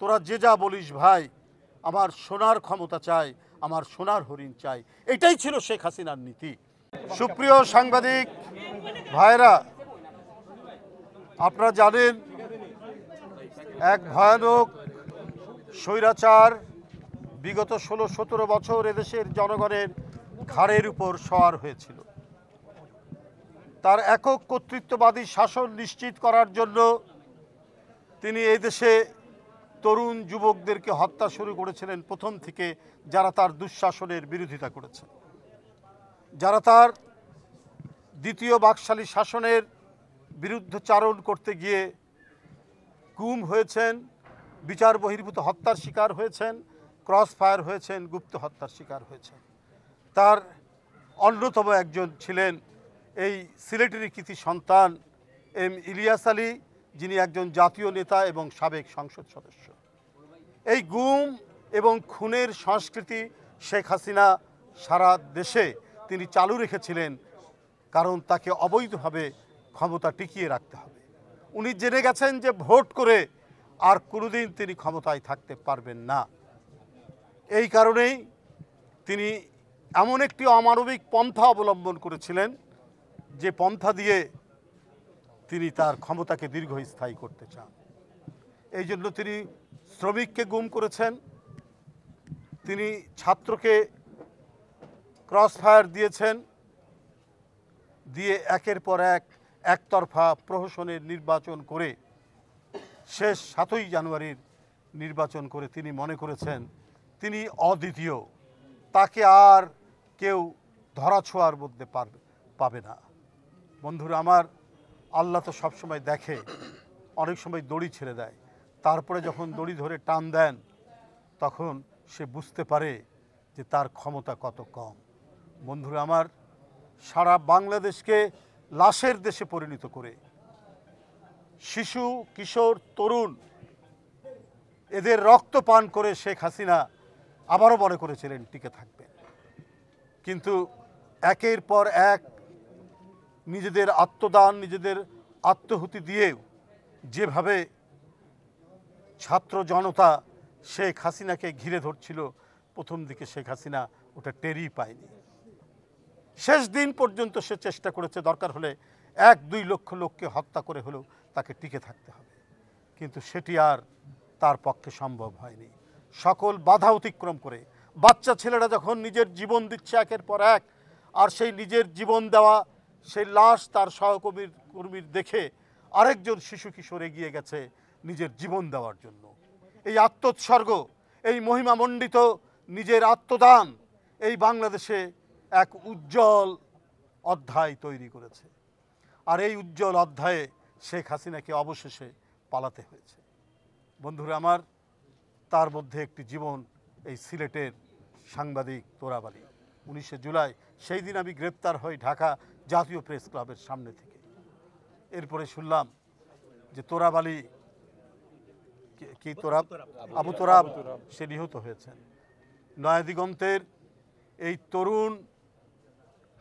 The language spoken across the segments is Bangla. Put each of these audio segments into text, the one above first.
তোরা যে যা বলিস ভাই, আমার সোনার ক্ষমতা চাই, আমার সোনার হরিণ চাই। এটাই ছিল শেখ হাসিনার নীতি। সুপ্রিয় সাংবাদিক ভাইরা, আপনারা জানেন এক ভয়ানক স্বৈরাচার বিগত 16-17 বছর এদেশের জনগণের ঘাড়ের উপর সওয়ার হয়েছিল। তার একক কর্তৃত্ববাদী শাসন নিশ্চিত করার জন্য তিনি এই দেশে তরুণ যুবকদেরকে হত্যা শুরু করেছিলেন প্রথম থেকে, যারা তার দুঃশাসনের বিরোধিতা করেছেন, যারা তার দ্বিতীয় বাকশালী শাসনের বিরুদ্ধচারণ করতে গিয়ে গুম হয়েছেন, বিচার বহির্ভূত হত্যার শিকার হয়েছেন, ক্রস ফায়ার হয়েছেন, গুপ্ত হত্যার শিকার হয়েছেন। তার অন্যতম একজন ছিলেন এই সিলেটেরই কৃতি সন্তান এম ইলিয়াস আলী, যিনি একজন জাতীয় নেতা এবং সাবেক সংসদ সদস্য। এই গুম এবং খুনের সংস্কৃতি শেখ হাসিনা সারা দেশে তিনি চালু রেখেছিলেন, কারণ তাকে অবৈধভাবে ক্ষমতা টিকিয়ে রাখতে হবে। উনি জেনে গেছেন যে ভোট করে আর কোনোদিন তিনি ক্ষমতায় থাকতে পারবেন না। এই কারণেই তিনি এমন একটি অমানবিক পন্থা অবলম্বন করেছিলেন, যে পন্থা দিয়ে তিনি তার ক্ষমতাকে দীর্ঘস্থায়ী করতে চান। এই জন্য তিনি শ্রমিককে গুম করেছেন, তিনি ছাত্রকে ক্রস ফায়ার দিয়েছেন, দিয়ে একের পর এক একতরফা প্রহসনের নির্বাচন করে শেষ 7ই জানুয়ারির নির্বাচন করে তিনি মনে করেছেন তিনি অদ্বিতীয়, তাকে আর কেউ ধরাছোঁয়ার মধ্যে পাবে না। বন্ধুরা আমার, আল্লাহ তো সবসময় দেখে, অনেক সময় দড়ি ছেড়ে দেয়, তারপরে যখন দড়ি ধরে টান দেন তখন সে বুঝতে পারে যে তার ক্ষমতা কত কম। বন্ধুরা আমার, সারা বাংলাদেশকে লাশের দেশে পরিণত করে শিশু, কিশোর, তরুণ এদের রক্ত পান করে শেখ হাসিনা আবারও মনে করেছিলেন টিকে থাকবেন। কিন্তু একের পর এক নিজেদের আত্মদান, নিজেদের আত্মহুতি দিয়েও যেভাবে ছাত্র জনতা শেখ হাসিনাকে ঘিরে ধরছিল, প্রথম দিকে শেখ হাসিনা ওটা টেরই পায়নি। শেষ দিন পর্যন্ত সে চেষ্টা করেছে দরকার হলে 1-2 লক্ষ লোককে হত্যা করে হলেও তাকে টিকে থাকতে হবে, কিন্তু সেটি আর তার পক্ষে সম্ভব হয়নি। সকল বাধা অতিক্রম করে বাচ্চা ছেলেরা যখন নিজের জীবন দিচ্ছে একের পর এক, আর সেই নিজের জীবন দেওয়া সেই লাশ তার সহকর্মীর দেখে আরেকজন শিশু কিশোর এগিয়ে গেছে নিজের জীবন দেওয়ার জন্য। এই আত্মোৎসর্গ, এই মহিমামণ্ডিত নিজের আত্মদান এই বাংলাদেশে এক উজ্জ্বল অধ্যায় তৈরি করেছে। আর এই উজ্জ্বল অধ্যায়ে শেখ হাসিনাকে অবশেষে পালাতে হয়েছে। বন্ধুরা আমার, তার মধ্যে একটি জীবন এই সিলেটের সাংবাদিক তোরাব আলী। 19শে জুলাই সেই দিন আমি গ্রেপ্তার হই ঢাকা জাতীয় প্রেস ক্লাবের সামনে থেকে। এরপরে শুনলাম যে তোরাব আলী, কি তোরাব, আবু তোরাব, সে নিহত হয়েছেন। নয়াদিগন্তের এই তরুণ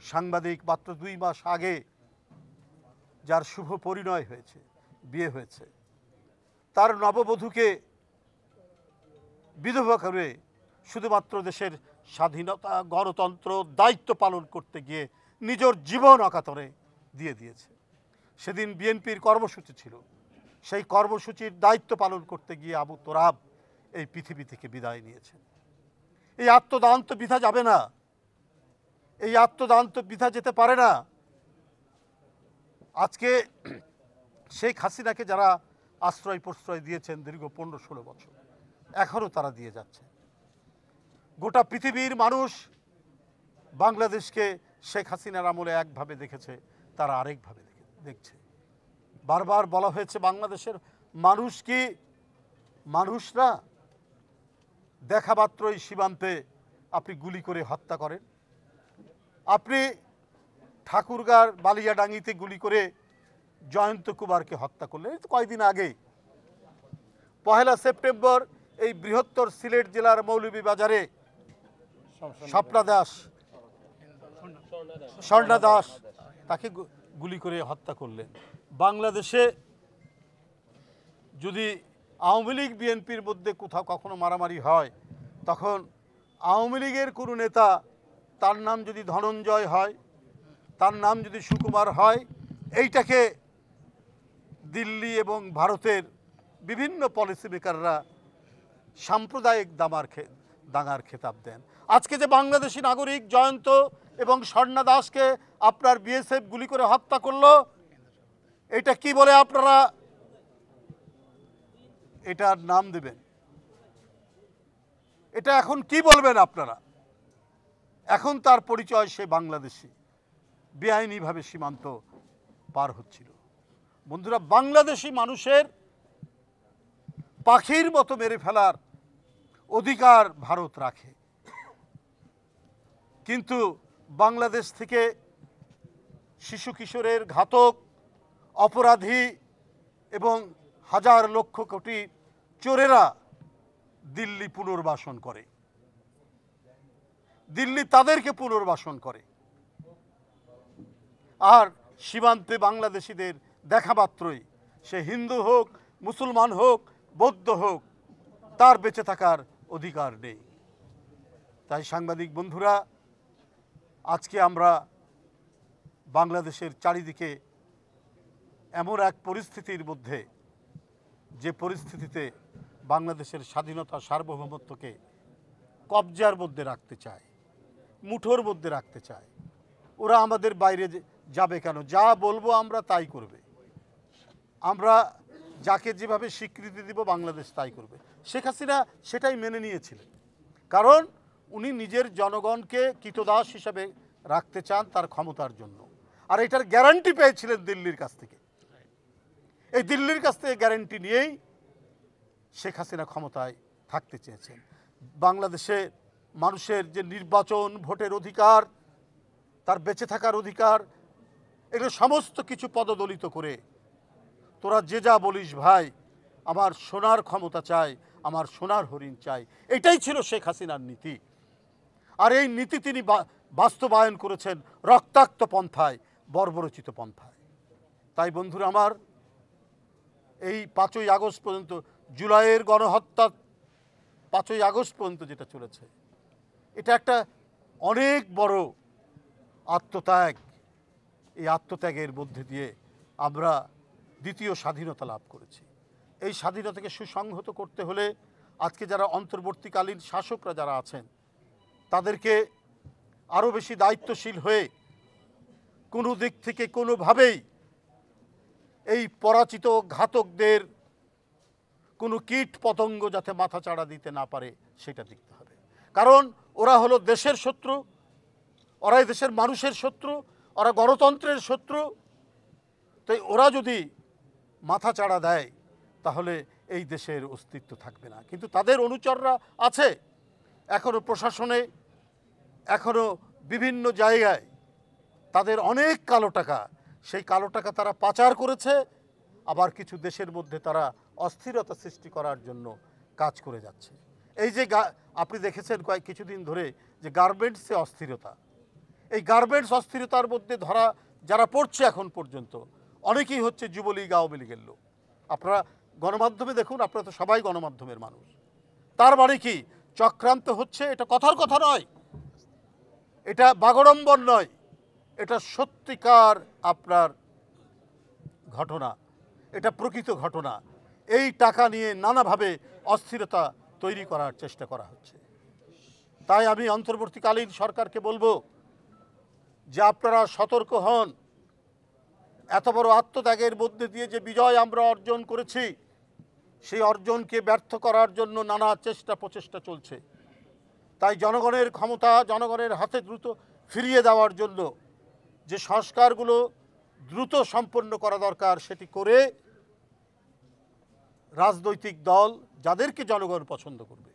সাংবাদিক মাত্র 2 মাস আগে যার শুভ পরিণয় হয়েছে, বিয়ে হয়েছে, তার নববধূকে বিধবা করে শুধুমাত্র দেশের স্বাধীনতা, গণতন্ত্র, দায়িত্ব পালন করতে গিয়ে নিজের জীবন অকাতরে দিয়ে দিয়েছে। সেদিন বিএনপির কর্মসূচি ছিল, সেই কর্মসূচির দায়িত্ব পালন করতে গিয়ে আবু তোরাব এই পৃথিবী থেকে বিদায় নিয়েছেন। এই আত্মদান তো বৃথা যাবে না, এই আত্মদান তো বৃথা যেতে পারে না। আজকে শেখ হাসিনাকে যারা আশ্রয় প্রশ্রয় দিয়েছেন দীর্ঘ 15-16 বছর, এখনও তারা দিয়ে যাচ্ছে। গোটা পৃথিবীর মানুষ বাংলাদেশকে শেখ হাসিনার আমলে একভাবে দেখেছে, তারা আরেকভাবে দেখছে। বারবার বলা হয়েছে বাংলাদেশের মানুষ কি মানুষ না? দেখা মাত্রই সীমান্তে আপনি গুলি করে হত্যা করেন, আপনি ঠাকুরগাঁর বালিয়াডাঙ্গিতে গুলি করে জয়ন্ত কুমারকে হত্যা করলেন। কয়েকদিন আগে 1 সেপ্টেম্বর এই বৃহত্তর সিলেট জেলার মৌলভীবাজারে স্বর্ণা দাস তাকে গুলি করে হত্যা করলেন। বাংলাদেশে যদি আওয়ামী লীগ বিএনপির মধ্যে কোথাও কখনো মারামারি হয়, তখন আওয়ামী লীগের কোনো নেতা, তার নাম যদি ধনঞ্জয় হয়, তার নাম যদি সুকুমার হয়, এইটাকে দিল্লি এবং ভারতের বিভিন্ন পলিসি মেকাররা সাম্প্রদায়িক দাঙ্গার খেতাব দেন। আজকে যে বাংলাদেশি নাগরিক জয়ন্ত এবং স্বর্ণা দাসকে আপনার বিএসএফ গুলি করে হত্যা করলো, এটা কি বলে আপনারা এটার নাম দেবেন? এটা এখন কি বলবেন আপনারা? এখন তার পরিচয় সে বাংলাদেশি, বেআইনিভাবে সীমান্ত পার হচ্ছিল। বন্ধুরা, বাংলাদেশি মানুষের পাখির মতো মেরে ফেলার অধিকার ভারত রাখে, কিন্তু বাংলাদেশ থেকে শিশু কিশোরের ঘাতক, অপরাধী এবং হাজার লক্ষ কোটি চোরেরা দিল্লি পুনর্বাসন করে, দিল্লি তাদেরকে পুনর্বাসন করে। আর সীমান্তে বাংলাদেশিদের দেখা মাত্রই, সে হিন্দু হোক, মুসলমান হোক, বৌদ্ধ হোক, তার বেঁচে থাকার অধিকার নেই। তাই সাংবাদিক বন্ধুরা, আজকে আমরা বাংলাদেশের চারিদিকে এমন এক পরিস্থিতির মধ্যে, যে পরিস্থিতিতে বাংলাদেশের স্বাধীনতা সার্বভৌমত্বকে কবজার মধ্যে রাখতে চায়, মুঠোর মধ্যে রাখতে চায়। ওরা আমাদের বাইরে যাবে কেন? যা বলবো আমরা তাই করবে, আমরা যাকে যেভাবে স্বীকৃতি দিব বাংলাদেশ তাই করবে। শেখ হাসিনা সেটাই মেনে নিয়েছিলেন, কারণ উনি নিজের জনগণকে কৃতদাস হিসাবে রাখতে চান তার ক্ষমতার জন্য। আর এটার গ্যারান্টি পেয়েছিলেন দিল্লির কাছ থেকে। এই দিল্লির কাছ থেকে গ্যারান্টি নিয়েই শেখ হাসিনা ক্ষমতায় থাকতে চেয়েছেন। বাংলাদেশে মানুষের যে নির্বাচন, ভোটের অধিকার, তার বেঁচে থাকার অধিকার, এগুলো সমস্ত কিছু পদদলিত করে, তোরা যে যা বলিস ভাই, আমার সোনার ক্ষমতা চাই, আমার সোনার হরিণ চাই, এটাই ছিল শেখ হাসিনার নীতি। আর এই নীতি তিনি বাস্তবায়ন করেছেন রক্তাক্ত পন্থায়, বর্বরচিত পন্থায়। তাই বন্ধুরা আমার, এই 5ই আগস্ট পর্যন্ত, জুলাইয়ের গণহত্যা 5ই আগস্ট পর্যন্ত যেটা চলেছে, এটা একটা অনেক বড় আত্মত্যাগ। এই আত্মত্যাগের মধ্যে দিয়ে আমরা দ্বিতীয় স্বাধীনতা লাভ করেছি। এই স্বাধীনতাকে সুসংহত করতে হলে আজকে যারা অন্তর্বর্তীকালীন শাসকরা যারা আছেন, তাদেরকে আরও বেশি দায়িত্বশীল হয়ে কোনো দিক থেকে কোনোভাবেই এই পরাজিত ঘাতকদের কোনো কীট পতঙ্গ যাতে মাথা চাড়া দিতে না পারে সেটা দেখতে হবে। কারণ ওরা হলো দেশের শত্রু, ওরাই দেশের মানুষের শত্রু, ওরা গণতন্ত্রের শত্রু। তাই ওরা যদি মাথা চাড়া দেয় তাহলে এই দেশের অস্তিত্ব থাকবে না। কিন্তু তাদের অনুচররা আছে এখনও প্রশাসনে, এখনও বিভিন্ন জায়গায়, তাদের অনেক কালো টাকা, সেই কালো টাকা তারা পাচার করেছে। আবার কিছু দেশের মধ্যে তারা অস্থিরতা সৃষ্টি করার জন্য কাজ করে যাচ্ছে। এই যে আপনি দেখেছেন কিছুদিন ধরে যে গার্মেন্টসে অস্থিরতা, এই গার্মেন্টস অস্থিরতার মধ্যে ধরা যারা পড়ছে এখন পর্যন্ত অনেকেই হচ্ছে যুবলীগ, আওয়ামী লীগের লোক। আপনারা গণমাধ্যমে দেখুন, আপনারা তো সবাই গণমাধ্যমের মানুষ। তার মানে কি চক্রান্ত হচ্ছে? এটা কথার কথা নয়, এটা বাগড়ম্বর নয়, এটা সত্যিকার আপনার ঘটনা, এটা প্রকৃত ঘটনা। এই টাকা নিয়ে নানাভাবে অস্থিরতা তৈরি করার চেষ্টা করা হচ্ছে। তাই আমি অন্তর্বর্তীকালীন সরকারকে বলবো যে আপনারা সতর্ক হন। এত বড় আত্মত্যাগের মধ্যে দিয়ে যে বিজয় আমরা অর্জন করেছি, সেই অর্জনকে ব্যর্থ করার জন্য নানা প্রচেষ্টা চলছে। তাই জনগণের ক্ষমতা জনগণের হাতে দ্রুত ফিরিয়ে দেওয়ার জন্য যে সংস্কারগুলো দ্রুত সম্পন্ন করা দরকার, সেটি করে রাজনৈতিক দল যাদেরকে জনগণ পছন্দ করবে,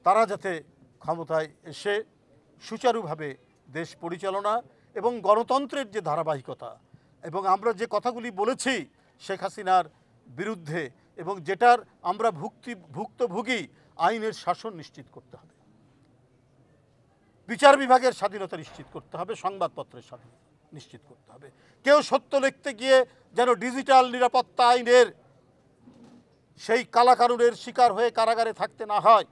তারা যাতে ক্ষমতায় এসে সুচারুভাবে দেশ পরিচালনা এবং গণতন্ত্রের যে ধারাবাহিকতা, এবং আমরা যে কথাগুলি বলেছি শেখ হাসিনার বিরুদ্ধে, এবং যেটার আমরা ভুক্তভোগী, আইনের শাসন নিশ্চিত করতে হবে, বিচার বিভাগের স্বাধীনতা নিশ্চিত করতে হবে, সংবাদপত্রের স্বাধীনতা নিশ্চিত করতে হবে। কেউ সত্য লিখতে গিয়ে যেন ডিজিটাল নিরাপত্তা আইনের সেই কালাকানুনের শিকার হয়ে কারাগারে থাকতে না হয়,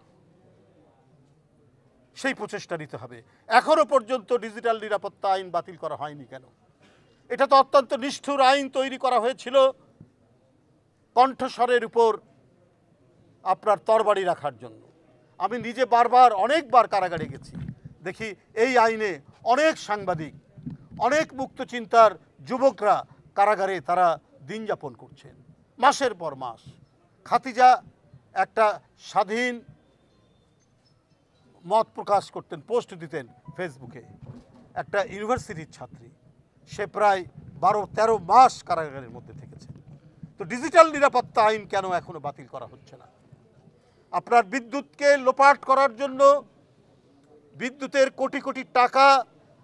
সেই প্রচেষ্টা নিতে হবে। এখনো পর্যন্ত ডিজিটাল নিরাপত্তা আইন বাতিল করা হয়নি কেন? এটা তো অত্যন্ত নিষ্ঠুর আইন তৈরি করা হয়েছিল কণ্ঠস্বরের উপর আপনার তরবারি রাখার জন্য। আমি নিজে বারবার অনেকবার কারাগারে গেছি, দেখি এই আইনে অনেক সাংবাদিক, অনেক মুক্ত চিন্তার যুবকরা কারাগারে তারা দিন যাপন করছেন মাসের পর মাস। খাদিজা একটা স্বাধীন মত প্রকাশ করতেন, পোস্ট দিতেন ফেসবুকে, একটা ইউনিভার্সিটির ছাত্রী, সে প্রায় 12-13 মাস কারাগারের মধ্যে থেকেছে। তো ডিজিটাল নিরাপত্তা আইন কেন এখনো বাতিল করা হচ্ছে না? আপনার বিদ্যুৎকে লোপাট করার জন্য বিদ্যুতের কোটি কোটি টাকা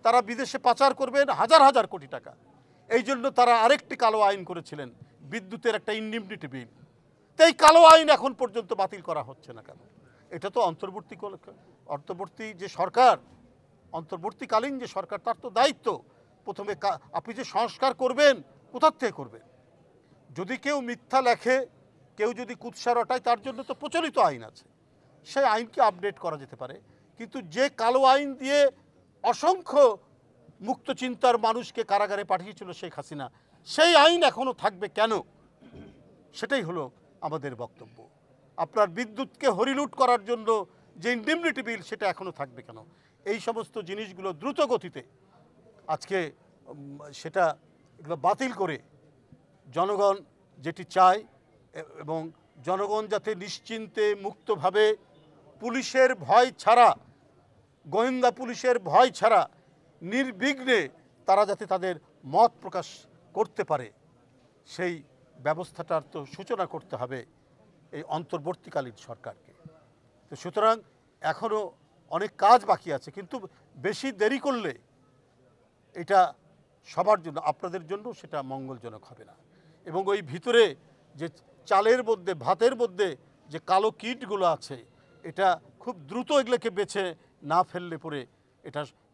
তারা বিদেশে পাচার করবেন, হাজার হাজার কোটি টাকা। এই জন্য তারা আরেকটি কালো আইন করেছিলেন, বিদ্যুতের একটা ইনডিমনিটি বিল। তো এই কালো আইন এখন পর্যন্ত বাতিল করা হচ্ছে না কেন? এটা তো অন্তর্বর্তী যে সরকার, অন্তর্বর্তীকালীন যে সরকার, তার তো দায়িত্ব। প্রথমে আপনি যে সংস্কার করবেন, কোথার থেকে করবেন? যদি কেউ মিথ্যা লেখে, কেউ যদি কুৎসা রটায়, তার জন্য তো প্রচলিত আইন আছে, সেই আইনকে আপডেট করা যেতে পারে। কিন্তু যে কালো আইন দিয়ে অসংখ্য মুক্ত চিন্তার মানুষকে কারাগারে পাঠিয়েছিল শেখ হাসিনা, সেই আইন এখনও থাকবে কেন? সেটাই হলো আমাদের বক্তব্য। আপনার বিদ্যুৎকে হরিলুট করার জন্য যে ইনডিমনিটি বিল, সেটা এখনও থাকবে কেন? এই সমস্ত জিনিসগুলো দ্রুত গতিতে আজকে সেটা এগুলো বাতিল করে জনগণ যেটি চায়, এবং জনগণ যাতে নিশ্চিন্তে মুক্তভাবে পুলিশের ভয় ছাড়া, গোয়েন্দা পুলিশের ভয় ছাড়া নির্বিঘ্নে তারা যাতে তাদের মত প্রকাশ করতে পারে, সেই ব্যবস্থাটার তো সূচনা করতে হবে এই অন্তর্বর্তীকালীন সরকারকে। তো সুতরাং এখনও অনেক কাজ বাকি আছে, কিন্তু বেশি দেরি করলে এটা সবার জন্য, আপনাদের জন্য সেটা মঙ্গলজনক হবে না। এবং ওই ভিতরে যে চালের মধ্যে, ভাতের মধ্যে যে কালো কীটগুলো আছে, এটা খুব দ্রুত এগুলোকে বেছে না ফেললে পরে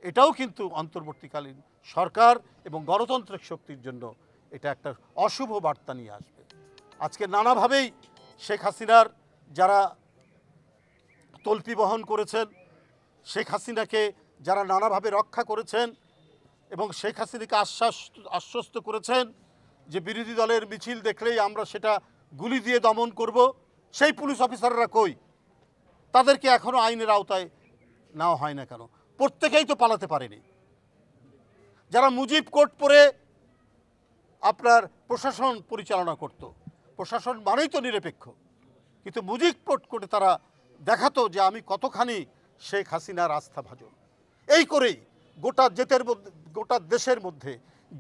এটাও কিন্তু অন্তর্বর্তীকালীন সরকার এবং গণতান্ত্রিক শক্তির জন্য এটা একটা অশুভ বার্তা নিয়ে আসবে। আজকে নানাভাবেই শেখ হাসিনার যারা তল্পি বহন করেছেন, শেখ হাসিনাকে যারা নানাভাবে রক্ষা করেছেন এবং শেখ হাসিনাকে আশ্বস্ত করেছেন যে বিরোধী দলের মিছিল দেখলেই আমরা সেটা গুলি দিয়ে দমন করব, সেই পুলিশ অফিসাররা কই? তাদেরকে এখনও আইনের আওতায় নেওয়া হয় না কেন? প্রত্যেকেই তো পালাতে পারেনি। যারা মুজিব কোড পরে আপনার প্রশাসন পরিচালনা করত, প্রশাসন মানেই তো নিরপেক্ষ, কিন্তু মুজিব কোড করে তারা দেখাতো যে আমি কতখানি শেখ হাসিনার আস্থাভাজন। এই করেই গোটা দেশের মধ্যে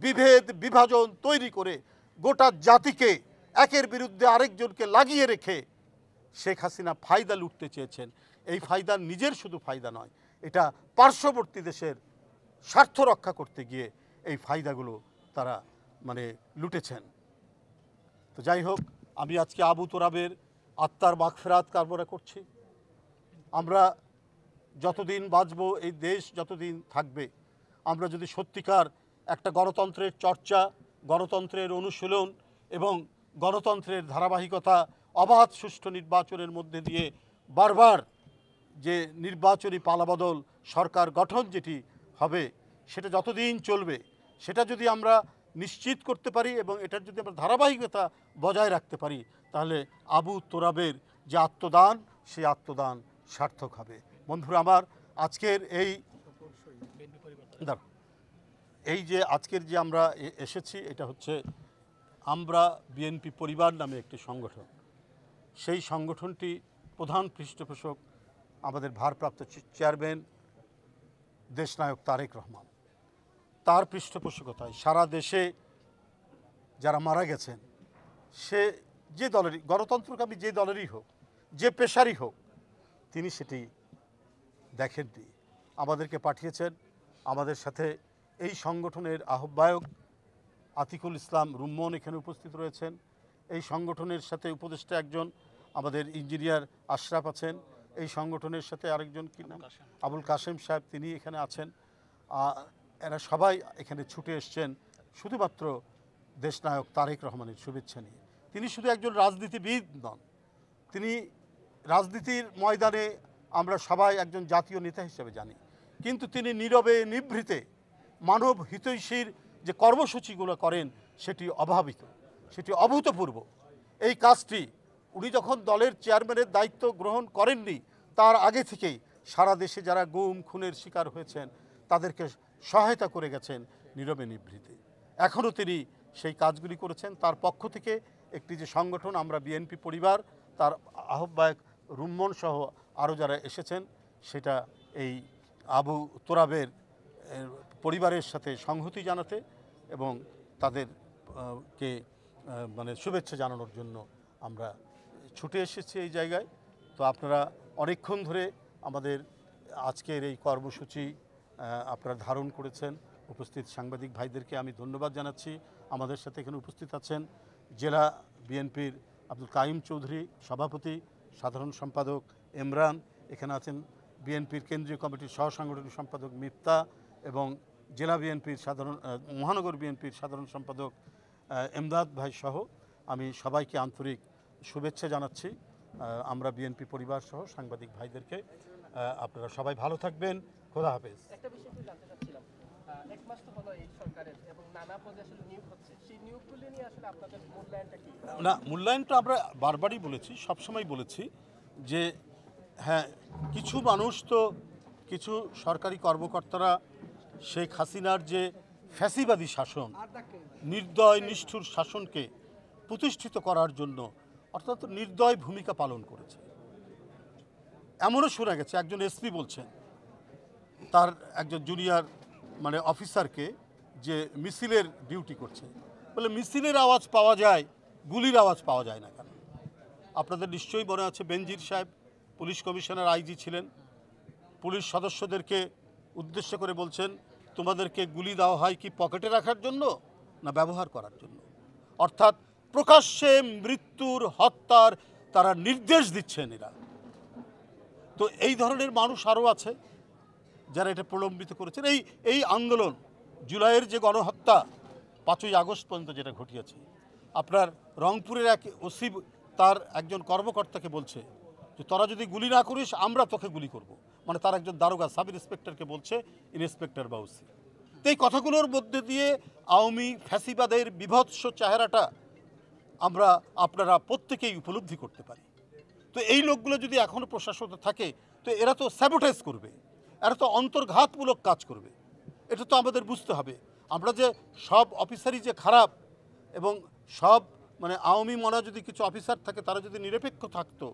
বিভেদ বিভাজন তৈরি করে গোটা জাতিকে একের বিরুদ্ধে আরেকজনকে লাগিয়ে রেখে শেখ হাসিনা ফায়দা লুটতে চেয়েছেন। এই ফায়দা নিজের শুধু ফায়দা নয়, এটা পার্শ্ববর্তী দেশের স্বার্থ রক্ষা করতে গিয়ে এই ফায়দাগুলো তারা লুটেছেন। তো যাই হোক, আমি আজকে আবু তোরাবের আত্মার মাগফিরাত কামনা করছি। আমরা যতদিন বাঁচব, এই দেশ যতদিন থাকবে, আমরা যদি সত্যিকার একটা গণতন্ত্রের চর্চা, গণতন্ত্রের অনুশীলন এবং গণতন্ত্রের ধারাবাহিকতা, অবাধ সুষ্ঠু নির্বাচনের মধ্যে দিয়ে বারবার যে নির্বাচনী পালাবদল সরকার গঠন যেটি হবে, সেটা যতদিন চলবে, সেটা যদি আমরা নিশ্চিত করতে পারি এবং এটার যদি আমরা ধারাবাহিকতা বজায় রাখতে পারি, তাহলে আবু তোরাবের যে আত্মদান, সেই আত্মদান সার্থক হবে। বন্ধুরা আমার, আজকের আজকের যে আমরা এসেছি, এটা হচ্ছে আমরা বিএনপি পরিবার নামে একটি সংগঠন। সেই সংগঠনটি প্রধান পৃষ্ঠপোষক আমাদের ভারপ্রাপ্ত চেয়ারম্যান দেশনায়ক তারেক রহমান। তার পৃষ্ঠপোষকতায় সারা দেশে যারা মারা গেছেন, সে যে দলেরই, গণতন্ত্রকামী যে দলেরই হোক, যে পেশারই হোক, তিনি সেটি দেখেননি, আমাদেরকে পাঠিয়েছেন। আমাদের সাথে এই সংগঠনের আহ্বায়ক আতিকুল ইসলাম রুম্মন এখানে উপস্থিত রয়েছেন। এই সংগঠনের সাথে উপদেষ্টা একজন আমাদের ইঞ্জিনিয়ার আশরাফ আছেন। এই সংগঠনের সাথে আরেকজন কি নাম, আবুল কাশেম সাহেব, তিনি এখানে আছেন। এরা সবাই এখানে ছুটে এসছেন শুধুমাত্র দেশনায়ক তারেক রহমানের শুভেচ্ছা নিয়ে। তিনি শুধু একজন রাজনীতিবিদ নন, তিনি রাজনীতির ময়দানে আমরা সবাই একজন জাতীয় নেতা হিসেবে জানি, কিন্তু তিনি নীরবে নিভৃতে মানব হিতৈষীর যে কর্মসূচিগুলো করেন সেটি অভাবিত, সেটি অভূতপূর্ব। এই কাজটি উনি যখন দলের চেয়ারম্যানের দায়িত্ব গ্রহণ করেননি তার আগে থেকেই সারা দেশে যারা গুম খুনের শিকার হয়েছেন তাদেরকে সহায়তা করে গেছেন নীরবে নিভৃতে। এখনও তিনি সেই কাজগুলি করেছেন। তার পক্ষ থেকে একটি যে সংগঠন আমরা বিএনপি পরিবার, তার আহ্বায়ক রুম্মন সহ আরও যারা এসেছেন, সেটা এই আবু তোরাবের পরিবারের সাথে সংহতি জানাতে এবং তাদেরকে মানে শুভেচ্ছা জানানোর জন্য আমরা ছুটে এসেছি এই জায়গায়। তো আপনারা অনেকক্ষণ ধরে আমাদের আজকের এই কর্মসূচি আপনারা ধারণ করেছেন। উপস্থিত সাংবাদিক ভাইদেরকে আমি ধন্যবাদ জানাচ্ছি। আমাদের সাথে এখানে উপস্থিত আছেন জেলা বিএনপির আব্দুল কাইম চৌধুরী সভাপতি, সাধারণ সম্পাদক ইমরান, এখানে আছেন বিএনপির কেন্দ্রীয় কমিটির সহ সাংগঠনিক সম্পাদক মিফতা এবং জেলা বিএনপির মহানগর বিএনপির সাধারণ সম্পাদক এমদাদ ভাই সহ আমি সবাইকে আন্তরিক শুভেচ্ছা জানাচ্ছি। আমরা বিএনপি পরিবার সহ সাংবাদিক ভাইদেরকে আপনারা সবাই ভালো থাকবেন। খোদা হাফেজ। একটা বিষয় একটু জানতে চাচ্ছিলাম, এক মাস তো হলো এই সরকারের এবং নানা পদে আসলে নিয়োগ হচ্ছে, সেই নিয়োগগুলি নিয়ে আসলে আপনাদের মূল্যায়নটা কি? না, মূল্যায়নটা আমরা বারবারই বলেছি, সবসময় বলেছি যে হ্যাঁ, কিছু মানুষ তো, কিছু সরকারি কর্মকর্তারা শেখ হাসিনার যে ফ্যাসিবাদী শাসন, নির্দয় নিষ্ঠুর শাসনকে প্রতিষ্ঠিত করার জন্য অর্থাৎ নির্দয় ভূমিকা পালন করেছে। এমনও শোনা গেছে একজন এসপি বলছেন তার একজন জুনিয়র মানে অফিসারকে যে মিছিলের ডিউটি করছে, বলে মিছিলের আওয়াজ পাওয়া যায়, গুলির আওয়াজ পাওয়া যায় না কেন? আপনাদের নিশ্চয়ই মনে আছে বেনজির সাহেব পুলিশ কমিশনার আইজি ছিলেন, পুলিশ সদস্যদেরকে উদ্দেশ্য করে বলছেন তোমাদেরকে গুলি দেওয়া হয় কি পকেটে রাখার জন্য না ব্যবহার করার জন্য? অর্থাৎ প্রকাশ্যে মৃত্যুর, হত্যার তারা নির্দেশ দিচ্ছেন এরা। তো এই ধরনের মানুষ আরও আছে যারা এটা প্রলম্বিত করেছেন। এই আন্দোলন, জুলাইয়ের যে গণহত্যা 5ই আগস্ট পর্যন্ত যেটা ঘটিয়েছে, আপনার রংপুরের এক ওসি তার একজন কর্মকর্তাকে বলছে যে তোরা যদি গুলি না করিস আমরা তোকে গুলি করব, মানে তার একজন দারোগা সাব ইন্সপেক্টরকে বলছে ইন্সপেক্টর বা ওসি। তো এই কথাগুলোর মধ্যে দিয়ে আওয়ামী ফ্যাসিবাদের বিভৎস চেহারাটা আপনারা প্রত্যেকেই উপলব্ধি করতে পারি। তো এই লোকগুলো যদি এখনও প্রশাসনে থাকে তো এরা তো স্যাবোটেজ করবে, এরা তো অন্তর্ঘাতমূলক কাজ করবে। এটা তো আমাদের বুঝতে হবে। আমরা যে সব অফিসারই যে খারাপ এবং সব মানে আওয়ামী মনে যদি কিছু অফিসার থাকে তারা যদি নিরপেক্ষ থাকতো,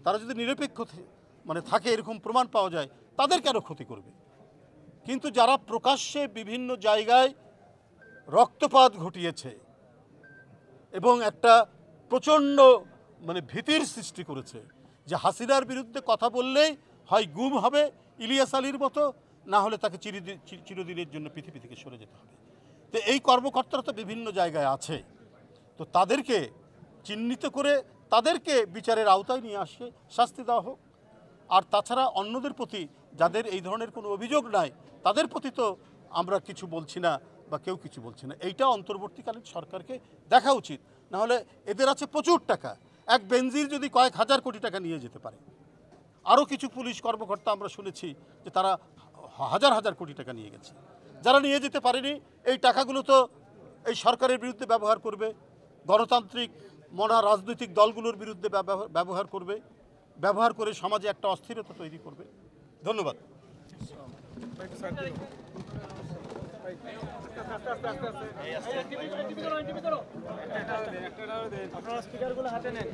তারা যদি নিরপেক্ষ মানে থাকে এরকম প্রমাণ পাওয়া যায়, তাদের কেন ক্ষতি করবে? কিন্তু যারা প্রকাশ্যে বিভিন্ন জায়গায় রক্তপাত ঘটিয়েছে এবং একটা প্রচণ্ড মানে ভীতির সৃষ্টি করেছে যে হাসিনার বিরুদ্ধে কথা বললেই হয় গুম হবে ইলিয়াস আলীর মতো, না হলে তাকে চিরদিনের জন্য পৃথিবী থেকে সরে যেতে হবে। তো এই কর্মকর্তারা তো বিভিন্ন জায়গায় আছে, তো তাদেরকে চিহ্নিত করে তাদেরকে বিচারের আওতায় নিয়ে আসে শাস্তি দেওয়া হোক। আর তাছাড়া অন্যদের প্রতি যাদের এই ধরনের কোনো অভিযোগ নাই তাদের প্রতি তো আমরা কিছু বলছি না বা কেউ কিছু বলছি না। এইটা অন্তর্বর্তীকালীন সরকারকে দেখা উচিত। নাহলে এদের আছে প্রচুর টাকা, এক বেনজির যদি কয়েক হাজার কোটি টাকা নিয়ে যেতে পারে, আরও কিছু পুলিশ কর্মকর্তা আমরা শুনেছি যে তারা হাজার হাজার কোটি টাকা নিয়ে গেছে। যারা নিয়ে যেতে পারেনি এই টাকাগুলো তো এই সরকারের বিরুদ্ধে ব্যবহার করবে, গণতান্ত্রিক মনা রাজনৈতিক দলগুলোর বিরুদ্ধে ব্যবহার করবে, ব্যবহার করে সমাজে একটা অস্থিরতা তৈরি করবে। ধন্যবাদ। আপনারা স্পিকারগুলো হাতে নেন।